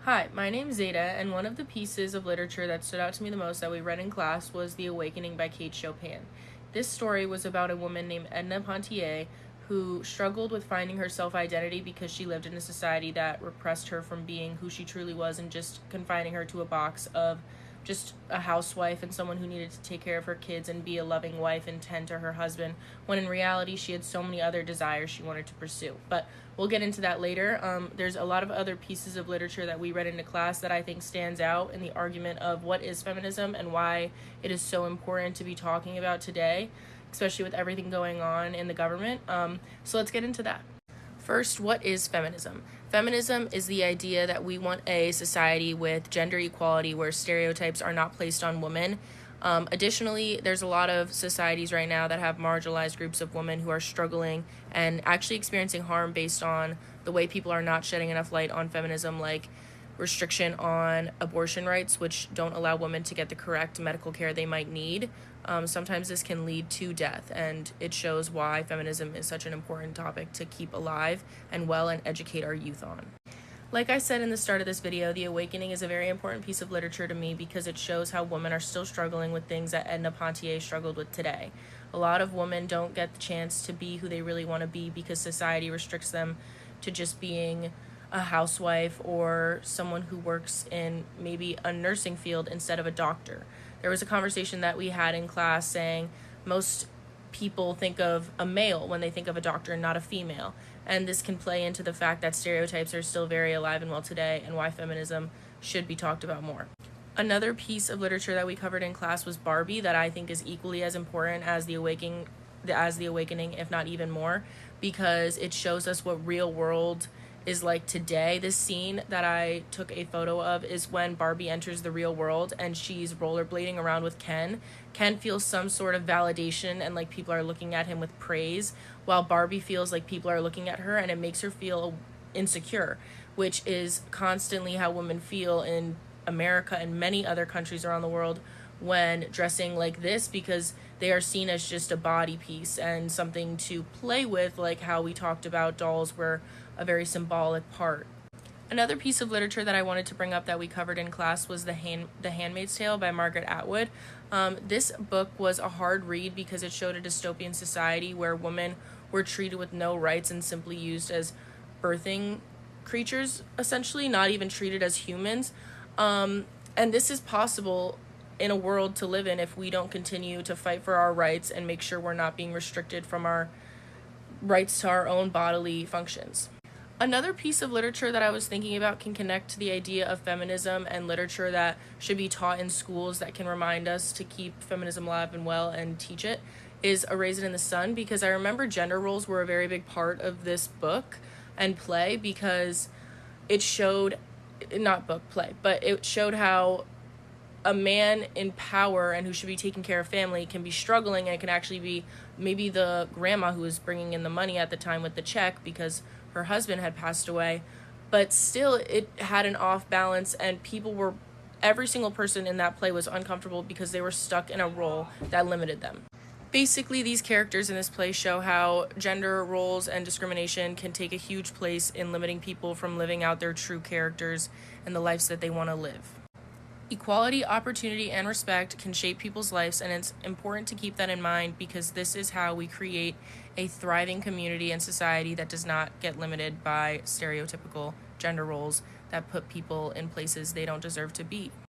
Hi, my name's Zeta, and one of the pieces of literature that stood out to me the most that we read in class was The Awakening by Kate Chopin. This story was about a woman named Edna Pontier who struggled with finding her self-identity because she lived in a society that repressed her from being who she truly was and just confining her to a box of just a housewife and someone who needed to take care of her kids and be a loving wife and tend to her husband, when in reality she had so many other desires she wanted to pursue. But we'll get into that later. There's a lot of other pieces of literature that we read into class that I think stands out in the argument of what is feminism and why it is so important to be talking about today, especially with everything going on in the government. So let's get into that. First, what is feminism? Feminism is the idea that we want a society with gender equality where stereotypes are not placed on women. Additionally, there's a lot of societies right now that have marginalized groups of women who are struggling and actually experiencing harm based on the way people are not shedding enough light on feminism, like restriction on abortion rights, which don't allow women to get the correct medical care they might need. Sometimes this can lead to death, and it shows why feminism is such an important topic to keep alive and well and educate our youth on. Like I said in the start of this video, The Awakening is a very important piece of literature to me because it shows how women are still struggling with things that Edna Pontier struggled with today. A lot of women don't get the chance to be who they really want to be because society restricts them to just being a housewife or someone who works in maybe a nursing field instead of a doctor. There was a conversation that we had in class saying most people think of a male when they think of a doctor and not a female. And this can play into the fact that stereotypes are still very alive and well today and why feminism should be talked about more. Another piece of literature that we covered in class was Barbie that I think is equally as important as The Awakening, if not even more, because it shows us what real world is like today. This scene that I took a photo of is when Barbie enters the real world and she's rollerblading around with Ken. Ken feels some sort of validation and like people are looking at him with praise, while Barbie feels like people are looking at her and it makes her feel insecure, which is constantly how women feel in America and many other countries around the world when dressing like this, because they are seen as just a body piece and something to play with, like how we talked about dolls were a very symbolic part. Another piece of literature that I wanted to bring up that we covered in class was The Handmaid's Tale by Margaret Atwood. This book was a hard read because it showed a dystopian society where women were treated with no rights and simply used as birthing creatures, essentially, not even treated as humans. And this is possible in a world to live in if we don't continue to fight for our rights and make sure we're not being restricted from our rights to our own bodily functions. Another piece of literature that I was thinking about can connect to the idea of feminism and literature that should be taught in schools that can remind us to keep feminism alive and well and teach it is A Raisin in the Sun, because I remember gender roles were a very big part of this book and play because it showed, not book, play, but it showed how a man in power and who should be taking care of family can be struggling, and it can actually be maybe the grandma who was bringing in the money at the time with the check because her husband had passed away, but still it had an off balance, and every single person in that play was uncomfortable because they were stuck in a role that limited them. Basically, these characters in this play show how gender roles and discrimination can take a huge place in limiting people from living out their true characters and the lives that they want to live. Equality, opportunity, and respect can shape people's lives, and it's important to keep that in mind because this is how we create a thriving community and society that does not get limited by stereotypical gender roles that put people in places they don't deserve to be.